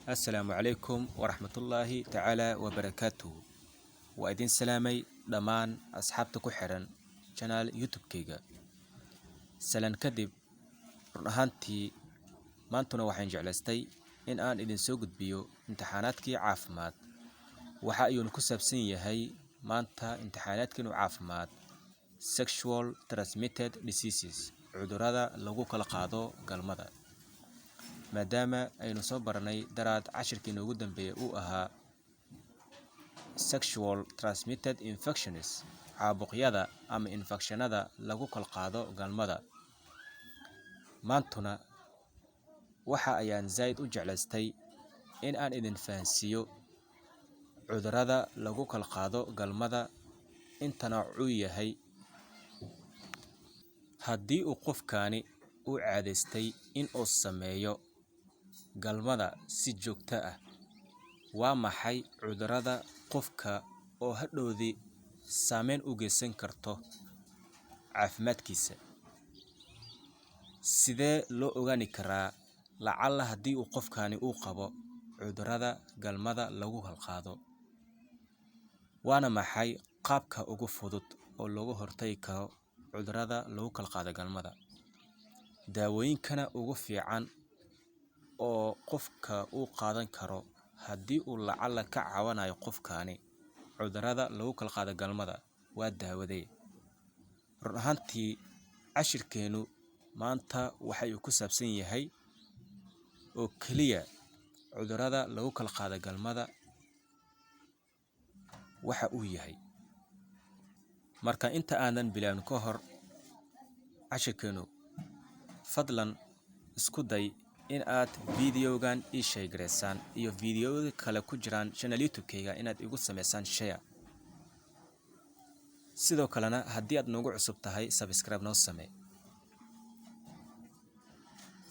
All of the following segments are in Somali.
السلام عليكم ورحمة الله تعالى وبركاته. وإذن سلامي دمان أصحابتكو حرن جنال يوتيوب كيغا سلان كدب رهانتي maantuna waxaan jeclaystay in aan idin soo gudbiyo imtixaanaadkii caafimaad. waxa ayuu ku saabsan yahay maanta imtixaanaadkii caafimaad sexual transmitted diseases cudurrada lagu kala qaado galmada. maadaama aynu soo baranay daraad cashirkii ugu dambeeyay uu ahaa sexual transmitted infections caabuqyada ama infectionada lagu kala qaado galmada. maantuna waxa ayaan zaid u jeclaystay in aan idin fahansiiyo cudurrada lagu kala qaado galmada intana uu yahay. haddii uu qofkaani u caadaystay in uu sameeyo galmada si joogto ah, waa maxay cudurrada qofka oo hadhowdii saameyn u geysan karto caafimaadkiisa? sidee loo ogaani karaa lacalla haddii uu qofkaani uu qabo cudurrada galmada lagu kala qaado? waana maxay qaabka ugu fudud oo looga hortagi karo cudurrada lagu kala qaado galmada? daawooyinkana ugu fiican oo qofka uu qaadan karo haddii uu lacalla ka caawinayo qofkaani cudurrada lagu kala qaado galmada waa daawadee? run ahaantii cashirkeenu maanta waxay ku saabsan yahay oo kaliya cudurrada lagu kala qaado galmada waxa uu yahay. marka inta aanan bilaabin ka hor cashirkeenu, fadlan isku day in aad videogan ii share gareysaan iyo videoyada kale ku jiraan channel YouTube-kayga inaad igu sameysaan share. sidoo kalena haddii aad noogu cusub tahay subscribe noo samee.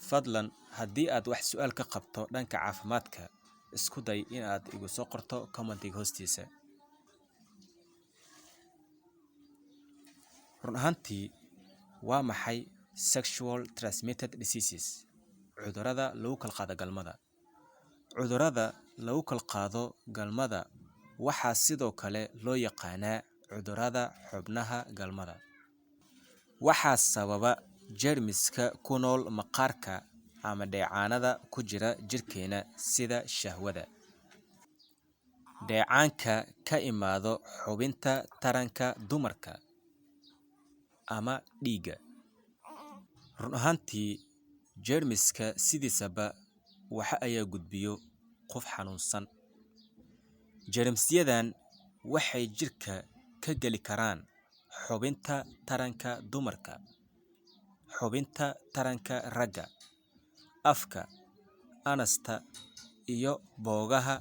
fadlan haddii aad wax su'aal ka qabto dhanka caafimaadka, isku day in aad igu soo qorto commentiga hoostiisa. run ahaantii waa maxay sexual transmitted diseases cudurrada lagu kala qaado galmada? cudurrada lagu kala qaado galmada waxaa sidoo kale loo yaqaanaa cudurrada xubnaha galmada. waxaa sababa jeermiska ku nool maqaarka ama dheecaanada ku jira jirkeena sida shahwada, dheecaanka ka imaado xubinta taranka dumarka ama dhiigga. run ahaantii jeermiska sidiisaba waxa ayaa gudbiyo qof xanuunsan. jeermisyadan waxay jirka ka geli karaan xubinta taranka dumarka, xubinta taranka ragga, afka, anasta iyo boogaha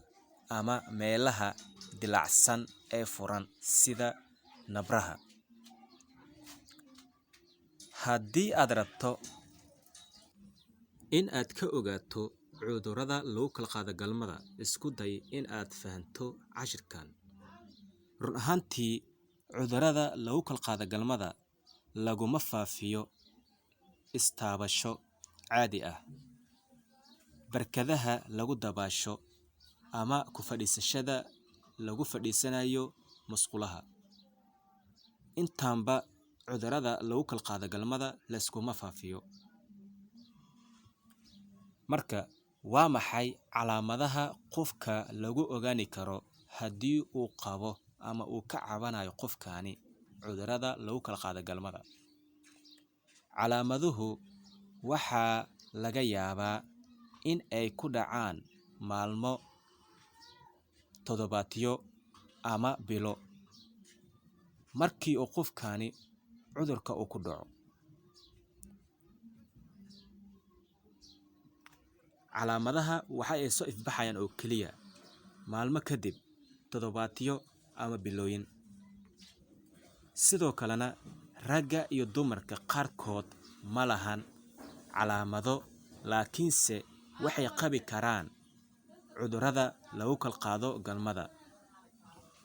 ama meelaha dilaacsan ee furan sida nabraha. haddii aad rabto in aad ka ogaato cudurrada lagu kala qaado galmada, isku day in aad fahanto cashirkan. run ahaantii cudurrada lagu kala qaado galmada laguma faafiyo istaabasho caadi ah, barkadaha lagu dabaasho ama ku fadhiisashada lagu fadhiisanayo musqulaha. intaanba cudurrada lagu kala qaado galmada la iskuma faafiyo. marka waa maxay calaamadaha qofka lagu ogaani karo haddii uu qabo ama uu ka caawinayo qofkaani cudurrada lagu kala qaado galmada? calaamaduhu waxaa laga yaabaa in ay ku dhacaan maalmo, toddobaadyo ama bilo markii uu qofkaani cudurka uu ku dhaco. calaamadaha waxa ay soo ifbaxayaan oo kaliya maalmo kadib, toddobaadyo ama bilooyin. sidoo kalena ragga iyo dumarka qaarkood ma lahan calaamado, laakiinse waxay qabi karaan cudurrada lagu kala qaado galmada,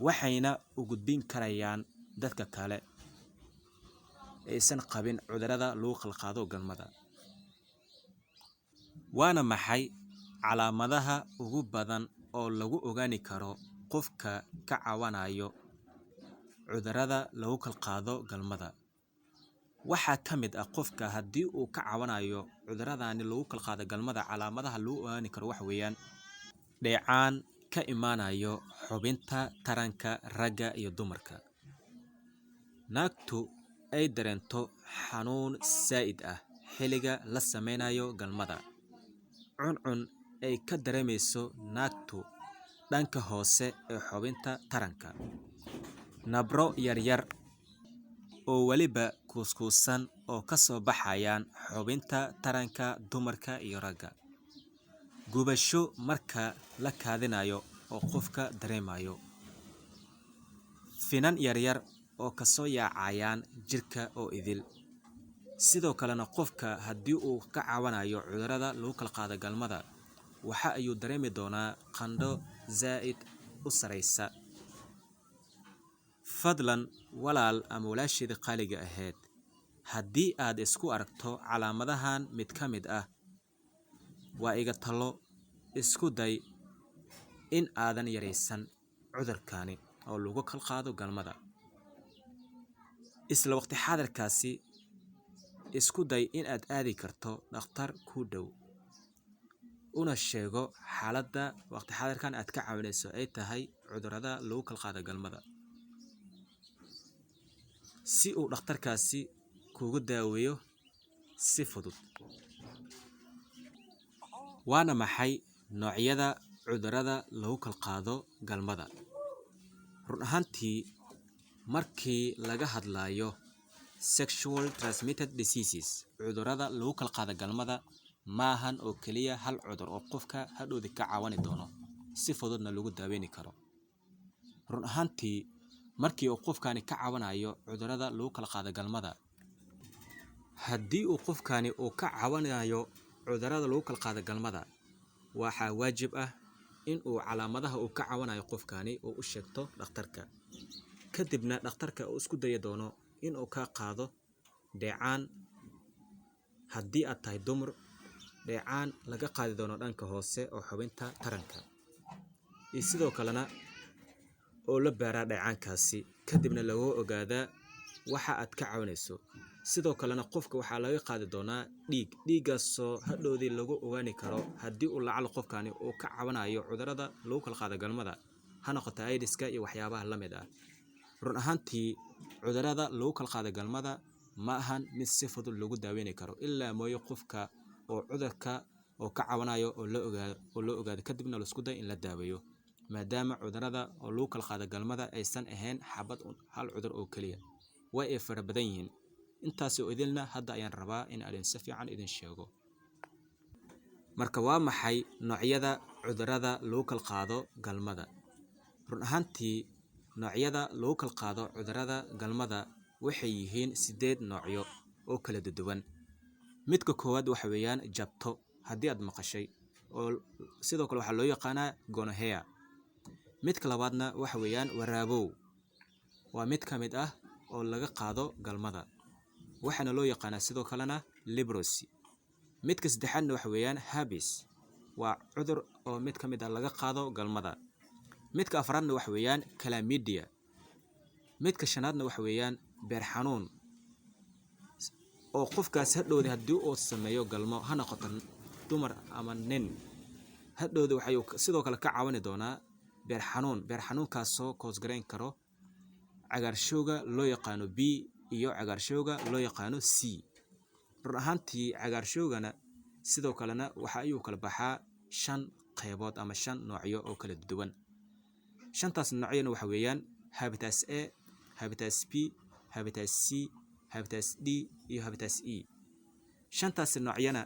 waxayna u gudbin karayaan dadka kale aysan qabin cudurrada lagu kala qaado galmada. waana maxay calaamadaha ugu badan oo lagu ogaani karo qofka ka cawanayo cudurrada lagu kala qaado galmada. Waxaa ka mid ah qofka haddii uu ka cawanayo cudurradani lagu kala qaado galmada, calaamadaha lagu ogaani karo waxa weeyaan dheecaan ka imaanayo xubinta taranka ragga iyo dumarka. Naagtu ay dareento xanuun saa'id ah xilliga la sameynayo galmada. Cuncun ay ka dareemayso naagtu dhanka hoose ee xubinta taranka. Nabro yaryar oo waliba kuuskuusan oo ka soo baxayaan xubinta taranka dumarka iyo ragga. Gubasho marka la kaadinayo oo qofka dareemayo. Finan yaryar oo ka soo yaacayaan jirka oo idil. Sidoo kalena qofka haddii uu ka cawanayo cudurrada lagu kala qaado galmada, waxa ayuu dareemi doonaa qandho zaa'id u sareysa. Fadlan walaal ama walaashayda qaaliga ahayd, haddii aad isku aragto calaamadahan mid ka mid ah, waa iga talo isku day in aadan yareysan cudurkani oo lagu kala qaado galmada. Isla waqti xaadirkaasi isku day in aad aadi karto dhakhtar ku dhow una sheego xaaladda waqti xaadirkan aad ka caawinayso ay tahay cudurrada lagu kala qaado galmada, si uu dhakhtarkaasi kugu daaweeyo si fudud. Waana maxay noocyada cudurrada lagu kala qaado galmada? Run ahaantii markii laga hadlayo sexual transmitted diseases, cudurrada lagu kala qaado galmada maahan oo keliya hal cudur oo qofka hadhowdi ka cawani doono si fududna lagu daaweyn karo. Run ahaantii markii uu qofkani ka cawanayo cudurrada lagu kala qaado galmada, haddii uu qofkani uu ka cawanayo cudurrada lagu kala qaado galmada, waxaa waajib ah in uu calaamadaha uu ka cawanayo qofkani uu u sheegto dhakhtarka. Kadibna dhakhtarka uu isku dayi doono in uu ka qaado dheecaan. Haddii aad tahay dumar, dheecaan laga qaadi doono dhanka hoose oo xubinta taranka. Iyo sidoo kalena oo la baaraa dheecaankaasi kadibna lagu ogaadaa waxa aad ka cawanayso. Sidoo kalena qofka waxaa laga qaadi doonaa dhiiggaasoo hadhowdii lagu ogaani karo haddii uu lacal qofkani uu ka cawanayo cudurrada lagu kala qaado galmada, ha noqoto AIDS-ka iyo waxyaabaha la mid ah. Run ahaantii cudurrada lagu kala qaado galmada ma ahan mid si fudud lagu daaweyn karo ilaa mooyo qofka oo cudurka oo ka cawanayo oo la ogaado kadibna la isku day in la daaweeyo, maadaama cudurrada oo lagu kala qaado galmada aysan ahayn hal cudur oo keliya, way ay fara badan yihiin. Intaasi oo idilna hadda ayaan rabaa in aan si fiican idin sheego. Marka waa maxay noocyada cudurrada lagu kala qaado galmada? Run ahaantii noocyada lagu kala qaado cudurrada galmada waxay yihiin 8 noocyo oo kala duwan. Midka koowaad waxa weeyaan jabto, haddii aad maqashay, oo sidoo kale waxa loo yaqaanaa gonorrhea. Midka labaadna waxa weeyaan waraabow, waa mid ka mid ah oo laga qaado galmada, waxaana loo yaqaanaa sidoo kalena leprosy. Midka saddexaadna waxa weeyaan herpes, waa cudur oo mid ka mid ah laga qaado galmada. Midka afraadna waxa weeyaan chlamydia. Midka shanaadna waxa weeyaan beer xanuun, oo qofkaas hadhowdi haddii uu sameeyo galmo ha noqoto dumar ama nin, hadhowdi waxay sidoo kale ka cawani doonaa beer xanuunkaasoo koosgareyn karo cagaarshowga loo yaqaano B iyo cagaarshowga loo yaqaano C. Run ahaantii cagaarshowgana sidoo kalena waxa ayuu kala baxaa 5 qaybood ama 5 noocyo oo kala duwan. 5taas noocyana waxa weeyaan hepatitis A, hepatitis B, hepatitis C, hepatitis D iyo hepatitis E. 5taas noocyana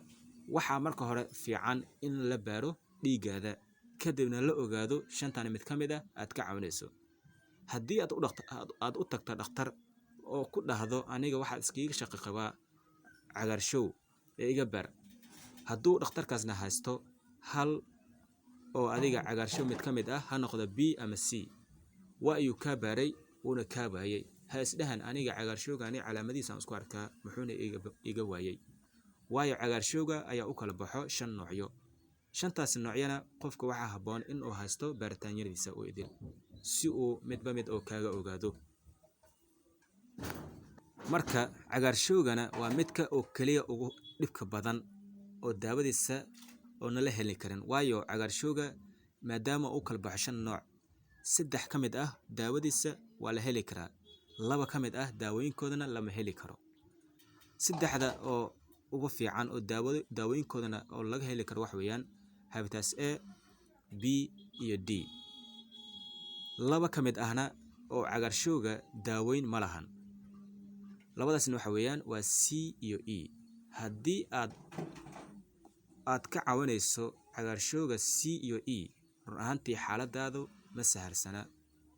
waxaa marka hore fiican in la baaro dhiiggaada kadibna la ogaado 5tan mid ka mid ah aad ka cawanayso. Haddii aad u tagto dhakhtar oo ku dhahdo aniga waxa iskiga shaqo qabaa cagaarshow ee iga baar, hadduu dhakhtarkaasna haysto hal oo adiga cagaarshow mid ka mid ah ha noqdo B ama C, waa ayuu ka baaray una ka waayay. Ha isdhahan aniga cagaarshowgani calaamadihiisa aan isku arkaa muxuuna iga waayay, waayo cagaarshowga ayaa u kala baxo 5 noocyo. shantaas noocyana qofka waxaa habboon in uu haysto baaritaanyadiisa oo idil si uu midba mid oo kaaga ogaado. marka cagaarshowgana waa midka oo kaliya ugu dhibka badan oo daawadiisa oo nala heli karin, waayo cagaarshowga maadaama uu kala baxo 5 nooc, 3 ka mid ah daawadiisa waa la heli karaa, 2 ka mid ah daawooyinkoodana lama heli karo. 3da oo ugu fiican oo daawooyinkoodana oo laga heli karo wax weeyaan hepatitis A, B iyo D. 2 ka mid ahna oo cagaarshowga daaweyn ma lahan. 2daasna waxa weeyaan waa C iyo E. haddii aad ka caawinayso cagaarshowga C iyo E, run ahaantii xaaladaadu ma saharsana,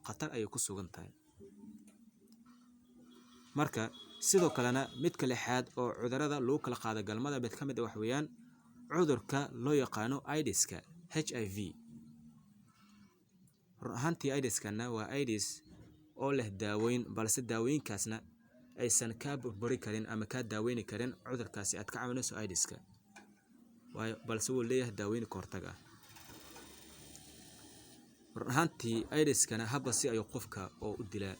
khatar ayay ku sugan tahay. marka sidoo kalena midka lixaad oo cudurrada lagu kala qaado galmada mid ka mid ah wax weeyaan cudurka loo yaqaano AIDS-ka HIV. run ahaantii AIDS-kana waa AIDS oo leh daaweyn, balse daawooyinkaasna aysan ka burburi karin ama ka daaweyni karin cudurkaasi aad ka caawinayso AIDS-ka, waayo balse uu leeyahay daaweyn ka hortag ah. run ahaantii AIDS-kana habba si ayuu qofka oo u dilaa.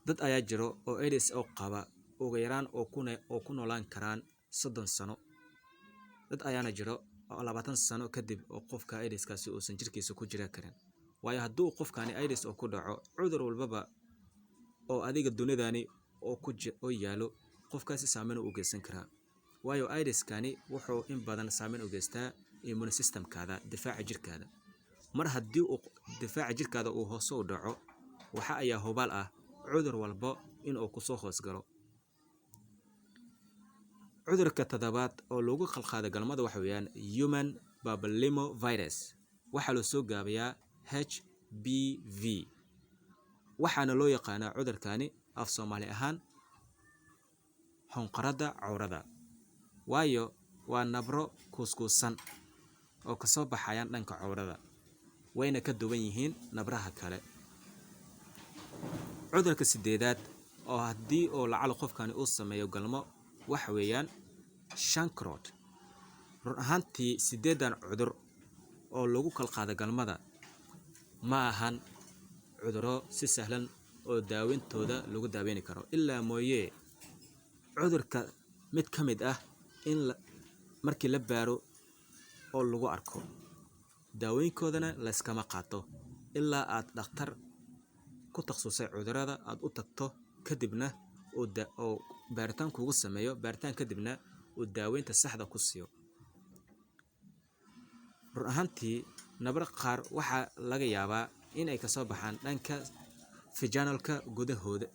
dad ayaa jiro oo AIDS oo qaba ugu yaraan oo ku noolaan karaan 30 sano. dad ayaana jiro oo 20 sano kadib oo qofka AIDS-kaasi uusan jirkiisa ku jira karin, waayo hadduu qofkani AIDS oo ku dhaco cudur walbaba oo adiga dunidani oo yaalo qofkaasi saameyn u geysan karaa, waayo AIDS-kani wuxuu in badan saameyn u geystaa immune system-kaada, difaaca jirkaada. mar haddii uu difaaca jirkaada uu hoos u dhaco, waxa ayaa hubaal ah cudur walba in uu ku soo hoos galo. cudurka toddobaad oo lagu kala qaado galmada waxa weeyaan human papillomavirus, waxaa loo soo gaabiyaa HPV. waxaana loo yaqaanaa cudurkani af Soomaali ahaan xunqarada cawrada, waayo waa nabro kuuskuusan oo ka soo baxayaan dhanka cawrada, wayna ka duwan yihiin nabraha kale. cudurka 8aad oo haddii oo lacal qofkani uu sameeyo galmo waxa weeyaan chancroid. run ahaantii 8dan cudur oo lagu kala qaado galmada ma ahan cuduro si sahlan oo daaweyntooda lagu daaweyni karo, ilaa mooyee cudurka mid ka mid ah in markii la baaro oo lagu arko daawooyinkoodana la iskama qaato ilaa aad dhakhtar ku takhasusay cudurrada aad u tagto, kadibna oo baaritaan kugu sameeyo, baaritaan kadibna uu daaweynta saxda ku siiyo. run ahaantii nabar qaar waxaa laga yaabaa in ay ka soo baxaan dhanka vaginalka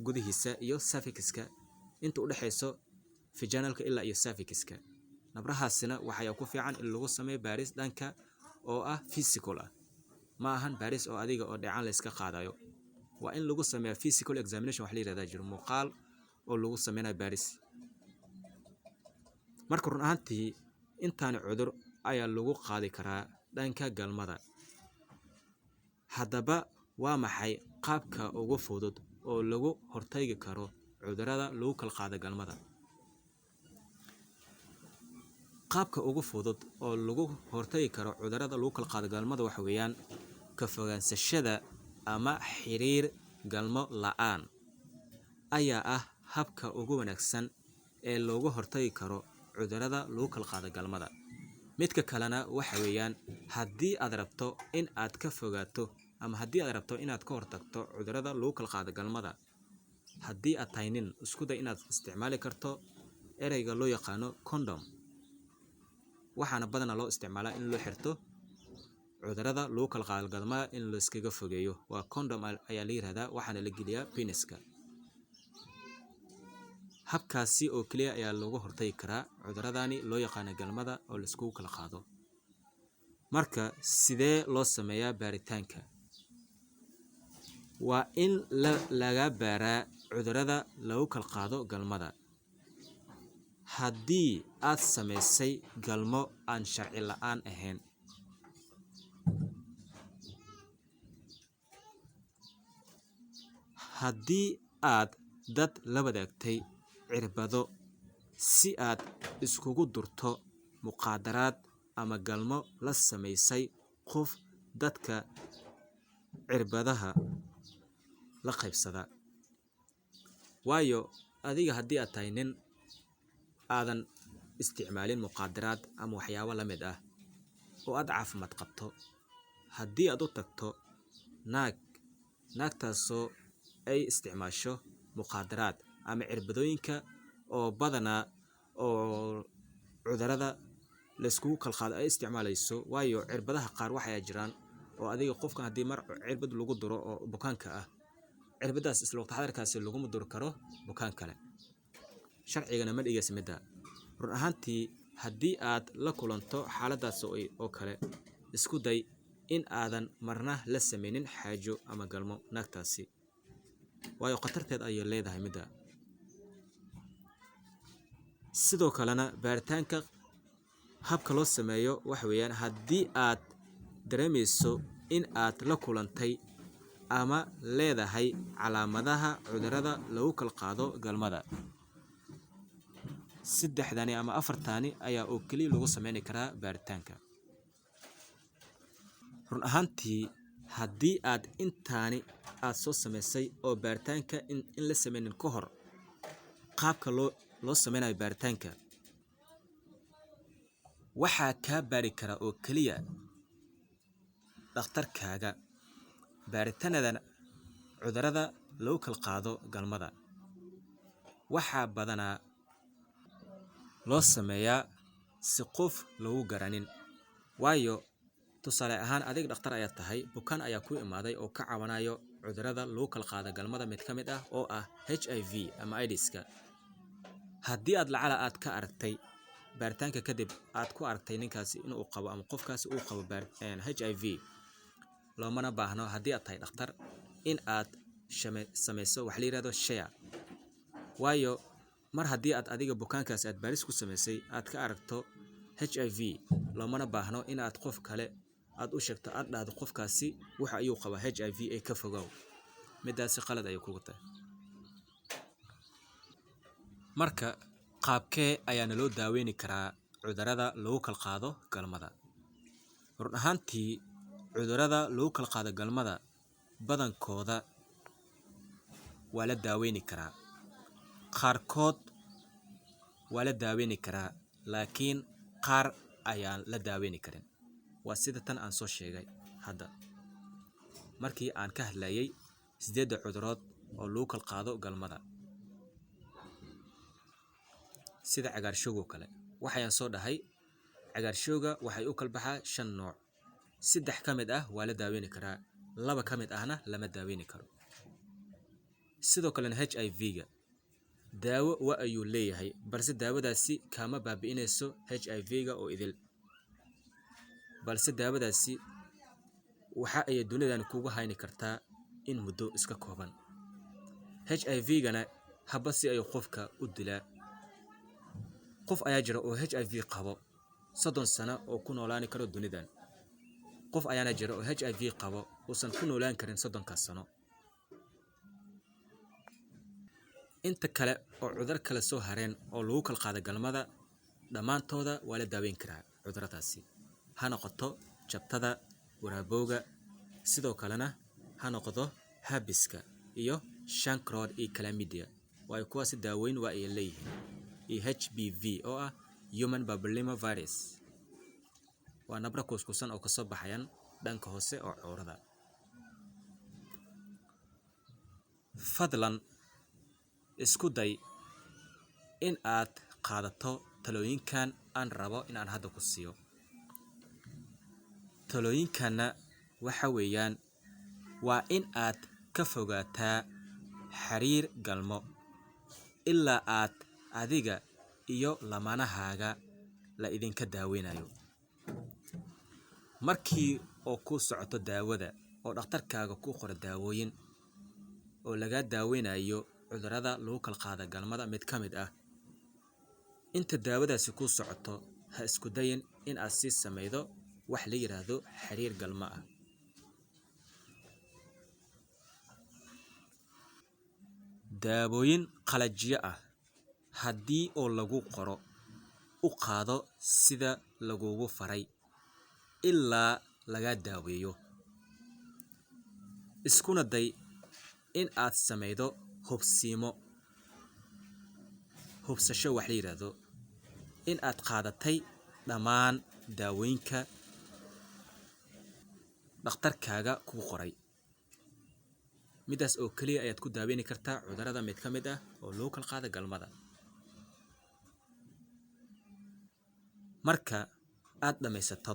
gudihiisa iyo cervix-ka, inta u dhaxayso vaginalka ilaa iyo cervix-ka. nabrahaasina waxay ku fiican in lagu sameeyo baaris dhanka oo ah physical ah, ma ahan baaris oo adiga oo dheecaan la iska qaadayo. waa in lagu sameeyaa physical examination, wax la yiraahdaa jiro muuqaal oo lagu sameynayo baaris. marka run ahaantii intaan cudur ayaa lagu qaadi karaa dhanka galmada. haddaba waa maxay qaabka ugu fudud oo lagu hortagi karo cudurrada lagu kala qaado galmada? qaabka ugu fudud oo lagu hortagi karo cudurrada lagu kala qaado galmada waxa weeyaan ka fogaansashada ama xiriir galmo la'aan ayaa ah habka ugu wanaagsan ee looga hortagi karo cudurrada lagu kala qaado galmada. midka kalena waxa weeyaan haddii aad rabto in aad ka fogaato ama haddii aad rabto inaad ka hortagto cudurrada lagu kala qaado galmada, haddii aad tahay nin, isku day inaad isticmaali karto ereyga loo yaqaano condom. waxaana badanaa loo isticmaalaa in loo xirto cudurrada lagu kala qaado galmada in la iskaga fogeeyo. waa condom ayaa la yiraahdaa, waxaana la geliyaa peniska. habkaasi oo kaliya ayaa lagu hortagi karaa cudurradani loo yaqaano galmada oo la iskugu kala qaado. marka sidee loo sameeyaa baaritaanka? waa in laga baaraa cudurrada lagu kala qaado galmada. haddii aad samaysay galmo aan sharci la'aan ahayn, haddii aad dad la wadaagtay cirbado si aad iskugu durto muqaadaraad ama galmo la samaysay qof dadka cirbadaha la qaybsada. waayo adiga haddii aad tahay nin aadan isticmaalin muqaadaraad ama waxyaabo la mid ah oo aad caafimaad qabto, haddii aad u tagto naagtaasoo ay isticmaasho muqaadaraad ama cirbadooyinka oo badanaa oo cudurada la iskugu kalqaado ay isticmaalayso. waayo cirbadaha qaar waxay jiraan oo adiga qofkan haddii mar cirbad lagu duro oo bukaanka ah, cirbadaas isla waqti xadarkaasi laguma duri karo bukaan kale, sharcigana ma dhigaysa midda. run ahaantii haddii aad la kulanto xaaladaas oo kale, isku day in aadan marna la sameynin xaajo ama galmo naagtaasi, waayo khatarteed ayay leedahay midda. sidoo kalena baaritaanka habka loo sameeyo waxa weeyaan, haddii aad dareemayso in aad la kulantay ama leedahay calaamadaha cudurada lagu kala qaado galmada, 3 ama 4 ayaa oo kaliya lagu sameyn karaa baaritaanka. run ahaantii haddii aad intaani aad soo samaysay oo baaritaanka in la sameynin ka hor, qaabka loo sameynayo baaritaanka waxaa kaa baari kara oo kaliya dhakhtarkaaga. baaritaanadan cudurada lagu kala qaado galmada waxaa badanaa loo sameeyaa si qof lagu garanin. waayo tusaale ahaan adiga dhakhtar ayaa tahay, bukaan ayaa ku imaaday oo ka caawinayo cudurada lagu kala qaado galmada mid ka mid ah oo ah HIV ama AIDS-ka. haddii aad lacala aad ka aragtay baaritaanka kadib aad ku aragtay ninkaasi inuu qabo ama qofkaasi uu qabo HIV, loomana baahno haddii aad tahay dhakhtar in aad samayso wax la yiraahdo share. waayo mar haddii aad adiga bukaankaasi aad baaris ku samaysay aad ka aragto HIV, loomana baahno in aad qof kale aad u sheegto aad dhahdo qofkaasi waxa ayuu qabaa HIV ee ka fogow. midaasi qalad ayay kugu tahay. marka qaabkee ayaana loo daaweyn karaa cudurada lagu kala qaado galmada? run ahaantii cudurada lagu kala qaado galmada badankooda waa la daaweyn karaa, qaarkood waa la daaweyn karaa, laakiin qaar ayaan la daaweyn karin. waa sida tan aan soo sheegay hadda markii aan ka hadlayay 8 cudurood oo lagu kala qaado galmada, sida cagaarshowga kale. waxaan soo dhahay cagaarshowga waxay u kala baxaa 5 nooc. 3 ka mid ah waa la daaweyn karaa, 2 ka mid ahna lama daaweyn karo. sidoo kale HIV-ga daawo waa ayuu leeyahay, balse daawadaasi kama baabi'inayso HIV-ga oo idil, balse daawadaasi waxa ay dunidan kugu hayni kartaa in muddo iska kooban. HIV-gana haba si ay qofka u dilaa. qof ayaa jira oo HIV qabo 30 sano oo ku noolaan karo dunidan, qof ayaana jira oo HIV qabo uusan ku noolaan karin 30 sano. inta kale oo cudur kale soo hareen oo lagu kala qaado galmada dhammaantooda waa la daaweyn karaa cuduradaasi, ha noqoto jabtada, waraabowga, sidoo kalena ha noqdo habiska iyo chancroid iyo chlamydia. waa kuwaasi daaweyn waa ay leeyihiin. iyo HPV oo ah human papillomavirus, waa nabra kuskusan oo kasoo baxayaan dhanka hoose oo cawrada. fadlan isku day in aad qaadato talooyinkan aan rabo in aan hadda ku siiyo. talooyinkana waxa weeyaan, waa in aad ka fogaataa xiriir galmo ilaa aad adiga iyo lamaanahaaga la idinka daaweynayo. markii oo ku socoto daawada oo dhakhtarkaaga ku qoro daawooyin oo laga daaweynayo cudurada lagu kala qaado galmada mid ka mid ah, inta daawadaasi ku socoto ha isku dayin in aad sii sameydo wax la yiraahdo xiriir galmo ah. daawooyin qalajiyo ah haddii oo lagu qoro u qaado sida lagugu faray ilaa laga daaweeyo. Iskuna day in aad sameydo hubsasho wax la yiraahdo in aad qaadatay dhammaan daawooyinka dhakhtarkaaga kugu qoray. midaas oo kaliya ayaad ku daaweyn kartaa cudurrada mid ka mid ah oo loo kala qaado galmada. marka aad dhamaysato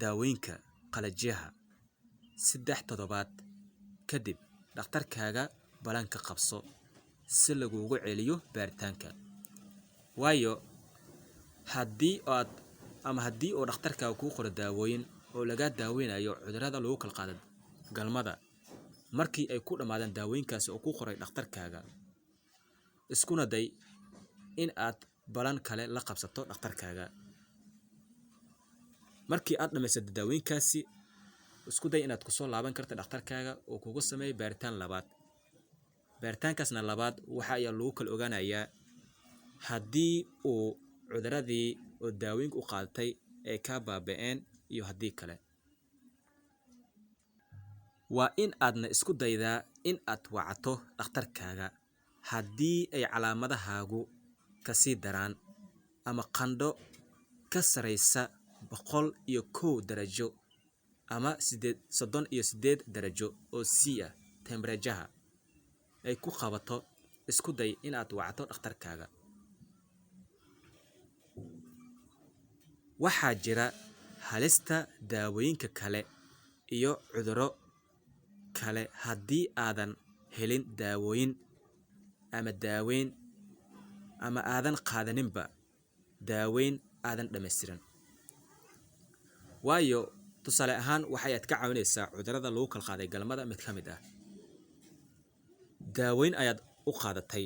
daawooyinka qalajiyaha 3 toddobaad kadib dhakhtarkaaga balanka qabso si lagugu celiyo baaritaanka. waayo haddii oo dhakhtarkaaga kuu qoro daawooyin oo laga daaweynayo cudurrada lagu kala qaado galmada, markii ay ku dhamaadaan daawooyinkaasi oo ku qoray dhakhtarkaaga, iskuna day in aad balan kale la qabsato dhakhtarkaaga. markii aad dhamaysato daawooyinkaasi, isku day inaad ku soo laaban karto dhakhtarkaaga oo kugu sameeyo baaritaan labaad. baaritaankaasna labaad waxa ayaa lagu kala ogaanayaa haddii uu cudurradii oo daawooyinka u qaadatay ay ka baaba'een iyo haddii kale. waa in aadna isku daydaa in aad wacato dhakhtarkaaga haddii ay calaamadahaagu ka sii daraan ama qandho ka sareysa 101 darajo ama 38 darajo oo C ah temperature ay ku qabato. isku day in aad wacato dhakhtarkaaga. waxaa jira halista daawooyinka kale iyo cudurro kale haddii aadan helin daawooyin ama aadan qaadaninba daaweyn aadan dhammaystiran. waayo tusaale ahaan waxaad ka caawinaysaa cudurrada lagu kala qaaday galmada mid ka mid ah. daaweyn ayaad u qaadatay,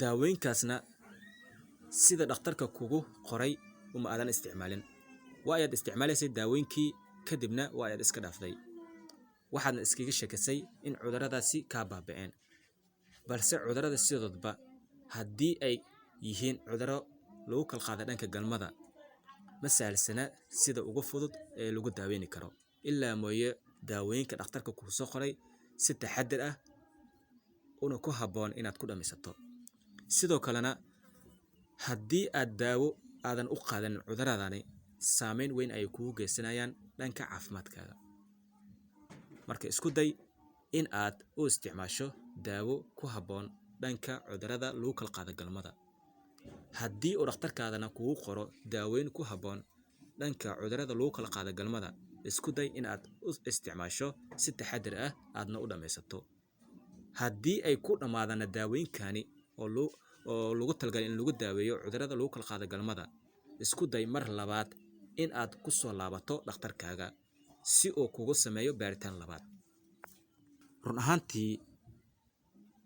daawooyinkaasna sida dhakhtarka kugu qoray uma aadan isticmaalin. waa ayaad isticmaalaysay daawooyinkii kadibna waa ayaad iska dhaafday. waxaadna iskaga sheekisay in cudurradaasi ka baaba'een. balse cudurrada sidoodba haddii ay yihiin cudurro lagu kala qaado dhanka galmada, ma sahalsana sida ugu fudud ee lagu daaweyn karo ilaa mooye daawooyinka dhakhtarka kuu soo qoray si taxaddar ah una ku habboon inaad ku dhamaysato. sidoo kalena haddii aad daawo aadan u qaadanin cudurradani, saameyn weyn ayay kugu geysanayaan dhanka caafimaadkaaga. marka isku day in aad u isticmaasho daawo ku habboon dhanka cudurrada lagu kala qaado galmada. haddii uu dhakhtarkaadana kugu qoro daaweyn ku habboon dhanka cudurrada lagu kala qaado galmada, isku day in aad u isticmaasho si taxaddar ah aadna u dhamaysato. haddii ay ku dhamaadaan daawooyinkani oo lagu talagalay in lagu daaweeyo cudurrada lagu kala qaado galmada, isku day mar labaad in aad ku soo laabato dhakhtarkaaga si uu kugu sameeyo baaritaan labaad. run ahaantii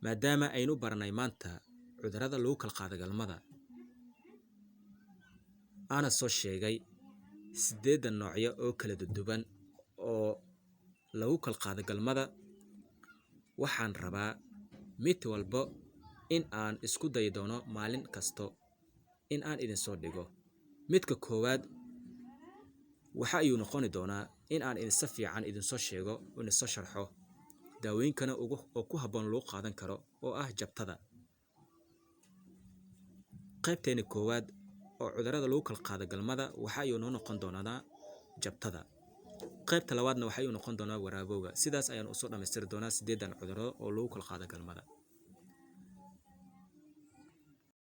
maadaama aynu baranay maanta cudurrada lagu kala qaado galmada, ana soo sheegay 8 noocyo oo kala duwan oo lagu kala qaado galmada, waxaan rabaa mid walba in aan isku dayi doono maalin kasto in aan idin soo dhigo. midka koowaad waxa ayuu noqoni doonaa in aan idin si fiican idin soo sheego oo idin soo sharxo daawooyinkana oo ku habboon loo qaadan karo oo ah jabtada. qaybteena koowaad oo cudurrada lagu kala qaado galmada waxa ayuu noqon doonaa jabtada. qaybta labaadna waxa ayuu noqon doonaa waraabowga. sidaas ayaan u soo dhamaystiri doonaa 8 cudurro oo lagu kala qaado galmada.